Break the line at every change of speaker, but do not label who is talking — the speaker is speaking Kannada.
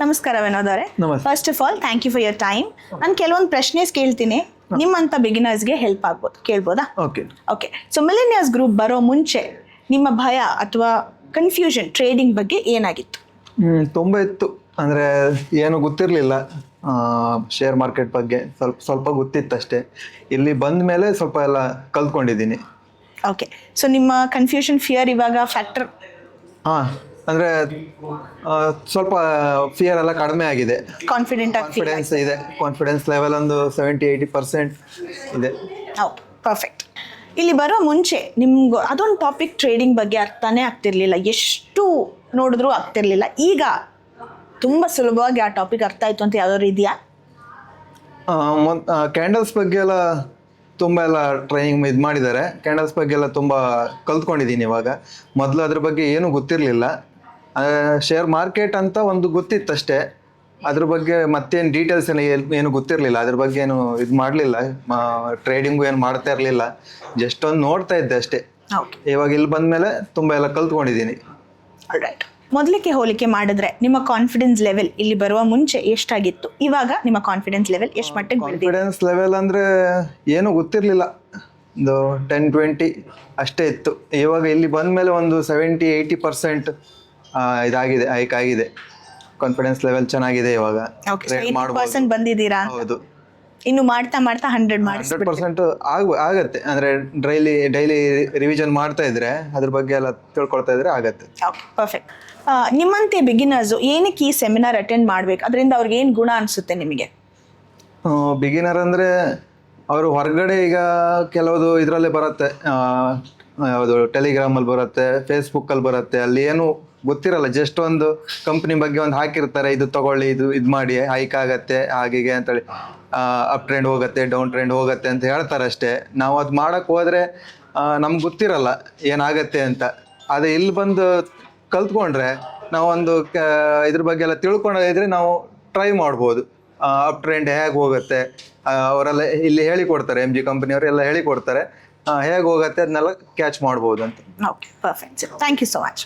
ನಮಸ್ಕಾರ ವಿನೋದ್ ಅವರೇ.
ನಮಸ್ತೆ.
First of all thank you for your time. ನಾನು ಕೆಲವೊಂದು ಪ್ರಶ್ನೆಸ್ ಕೇಳ್ತೀನಿ, ನಿಮ್ಮಂಥ ಬಿಗಿನರ್ಸ್ಗೆ ಹೆಲ್ಪ್ ಆಗ್ಬೋದು, ಕೇಳ್ಬೋದಾ?
Okay.
Okay. So millionaires group ಬರೋ ಮುಂಚೆ ನಿಮ್ಮ ಭಯ ಅಥವಾ ಕನ್ಫ್ಯೂಷನ್ ಟ್ರೇಡಿಂಗ್ ಬಗ್ಗೆ ಏನಾಗಿತ್ತು?
ತುಂಬ ಇತ್ತು. ಅಂದರೆ ಏನು ಗೊತ್ತಿರಲಿಲ್ಲ, ಶೇರ್ ಮಾರ್ಕೆಟ್ ಬಗ್ಗೆ ಸ್ವಲ್ಪ ಗೊತ್ತಿತ್ತಷ್ಟೇ. ಇಲ್ಲಿ ಬಂದ ಮೇಲೆ ಸ್ವಲ್ಪ ಎಲ್ಲ ಕಲ್ತ್ಕೊಂಡಿದ್ದೀನಿ.
ಓಕೆ. ಸೊ ನಿಮ್ಮ ಕನ್ಫ್ಯೂಷನ್ ಫಿಯರ್ ಇವಾಗ ಫ್ಯಾಕ್ಟರ್?
ಅಂದರೆ ಸ್ವಲ್ಪ ಫಿಯರ್ ಎಲ್ಲ ಕಡಿಮೆ ಆಗಿದೆ.
ಕಾನ್ಫಿಡೆನ್ಸ್
ಇದೆ. ಕಾನ್ಫಿಡೆನ್ಸ್ ಲೆವೆಲ್ ಒಂದು 70-80% ಇದೆ.
Okay, perfect. ಇಲ್ಲಿ ಬರೋ ಮುಂಚೆ ನಿಮ್ಗೆ ಅದೊಂದು ಟಾಪಿಕ್ ಟ್ರೇಡಿಂಗ್ ಬಗ್ಗೆ ಅರ್ಥನೇ ಆಗ್ತಿರ್ಲಿಲ್ಲ, ಎಷ್ಟು ನೋಡಿದ್ರೂ ಆಗ್ತಿರ್ಲಿಲ್ಲ. ಈಗ ತುಂಬ ಸುಲಭವಾಗಿ ಆ ಟಾಪಿಕ್ ಅರ್ಥ ಆಯಿತು ಅಂತ ಯಾವ್ದಾದ್ರು ಇದೆಯಾ?
ಕ್ಯಾಂಡಲ್ಸ್ ಬಗ್ಗೆ ಎಲ್ಲ ತುಂಬ ಎಲ್ಲ ಟ್ರೈನಿಂಗ್ ಇದು ಮಾಡಿದ್ದಾರೆ. ಕ್ಯಾಂಡಲ್ಸ್ ಬಗ್ಗೆ ಎಲ್ಲ ತುಂಬ ಕಲ್ತ್ಕೊಂಡಿದ್ದೀನಿ ಇವಾಗ. ಮೊದಲು ಅದ್ರ ಬಗ್ಗೆ ಏನೂ ಗೊತ್ತಿರಲಿಲ್ಲ. ಶೇರ್ ಮಾರ್ಕೆಟ್ ಅಂತ ಒಂದು ಗೊತ್ತಿತ್ತಷ್ಟೇ, ಅದ್ರ ಬಗ್ಗೆ ಮತ್ತೇನು ಡೀಟೇಲ್ಸ್ ಏನು ಗೊತ್ತಿರಲಿಲ್ಲ. ಅದ್ರ ಬಗ್ಗೆ ಏನು ಇದು ಮಾಡಲಿಲ್ಲ, ಟ್ರೇಡಿಂಗು ಏನು ಮಾಡ್ತಾ ಇರಲಿಲ್ಲ. ಜಸ್ಟ್ ಒಂದು ನೋಡ್ತಾ ಇದ್ದೆ ಅಷ್ಟೇ. ಇವಾಗ ಇಲ್ಲಿ ಬಂದಮೇಲೆ ತುಂಬ ಎಲ್ಲ ಕಲ್ತ್ಕೊಂಡಿದ್ದೀನಿ.
ರೈಟ್. ಮೊದಲಿಗೆ ಹೋಲಿಕೆ ಮಾಡಿದ್ರೆ ನಿಮ್ಮ ಕಾನ್ಫಿಡೆನ್ಸ್ ಲೆವೆಲ್ ಇಲ್ಲಿ ಬರುವ ಮುಂಚೆ ಎಷ್ಟಾಗಿತ್ತು, ಇವಾಗ ನಿಮ್ಮ ಕಾನ್ಫಿಡೆನ್ಸ್ ಲೆವೆಲ್ ಎಷ್ಟು ಮಟ್ಟಿಗೆ ಬೆಳೆದಿದೆ?
ಕಾನ್ಫಿಡೆನ್ಸ್ ಲೆವೆಲ್ ಅಂದರೆ ಏನೂ ಗೊತ್ತಿರಲಿಲ್ಲ, ಒಂದು 10-20 ಅಷ್ಟೇ ಇತ್ತು. ಇವಾಗ ಇಲ್ಲಿ ಬಂದಮೇಲೆ ಒಂದು 70-80% ಇದಾಗಿದೆ, ಹೈಕ್ ಆಗಿದೆ. ಕಾನ್ಫಿಡೆನ್ಸ್ ಲೆವೆಲ್ ಚೆನ್ನಾಗಿದೆ ಇವಾಗ.
ಬಂದಿದ್ದೀರಾ?
ಹೌದು.
ಇನ್ನು ಮಾಡ್ತಾ 100%
ಆಗತ್ತೆ. ಅಂದರೆ ಡೈಲಿ ರಿವಿಷನ್ ಮಾಡ್ತಾ ಇದ್ರೆ, ಅದ್ರ ಬಗ್ಗೆ ಎಲ್ಲ ತಿಳ್ಕೊಳ್ತಾ ಇದ್ರೆ ಆಗತ್ತೆ.
ಪರ್ಫೆಕ್ಟ್. ನಿಮ್ಮಂತೆ ಬಿಗಿನರ್ಸು ಏನಕ್ಕೆ ಈ ಸೆಮಿನಾರ್ ಅಟೆಂಡ್ ಮಾಡ್ಬೇಕು? ಅದರಿಂದ ಅವ್ರಿಗೆ ಏನು ಗುಣ ಅನಿಸುತ್ತೆ ನಿಮಗೆ?
ಬಿಗಿನರ್ ಅಂದರೆ ಅವರು ಹೊರಗಡೆ ಈಗ ಕೆಲವುದು ಇದರಲ್ಲೇ ಬರುತ್ತೆ, ಯಾವುದು ಟೆಲಿಗ್ರಾಮಲ್ಲಿ ಬರುತ್ತೆ, ಫೇಸ್ಬುಕ್ಕಲ್ಲಿ ಬರುತ್ತೆ. ಅಲ್ಲಿ ಏನು ಗೊತ್ತಿರಲ್ಲ, ಜಸ್ಟ್ ಒಂದು ಕಂಪ್ನಿ ಬಗ್ಗೆ ಒಂದು ಹಾಕಿರ್ತಾರೆ, ಇದು ತಗೊಳ್ಳಿ, ಇದು ಮಾಡಿ, ಹೈಕ್ ಆಗತ್ತೆ ಹಾಗೆ ಅಂತೇಳಿ, ಅಪ್ ಟ್ರೆಂಡ್ ಹೋಗುತ್ತೆ, ಡೌನ್ ಟ್ರೆಂಡ್ ಹೋಗುತ್ತೆ ಅಂತ ಹೇಳ್ತಾರೆ ಅಷ್ಟೇ. ನಾವು ಅದು ಮಾಡೋಕ್ಕೆ ಹೋದರೆ ನಮ್ಗೆ ಗೊತ್ತಿರಲ್ಲ ಏನಾಗತ್ತೆ ಅಂತ. ಅದೇ ಇಲ್ಲಿ ಬಂದು ಕಲ್ತ್ಕೊಂಡ್ರೆ ನಾವೊಂದು ಇದ್ರ ಬಗ್ಗೆ ಎಲ್ಲ ತಿಳ್ಕೊಂಡಿದ್ರೆ ನಾವು ಟ್ರೈ ಮಾಡ್ಬೋದು. ಅಪ್ ಟ್ರೆಂಡ್ ಹೇಗೆ ಹೋಗುತ್ತೆ ಅವರೆಲ್ಲ ಇಲ್ಲಿ ಹೇಳಿಕೊಡ್ತಾರೆ, MG ಕಂಪನಿಯವರೆಲ್ಲ ಹೇಳಿಕೊಡ್ತಾರೆ, ಹೇಗೆ ಹೋಗುತ್ತೆ ಅದನ್ನೆಲ್ಲ ಕ್ಯಾಚ್ ಮಾಡ್ಬೋದು ಅಂತ.
Okay, perfect. Thank you so much.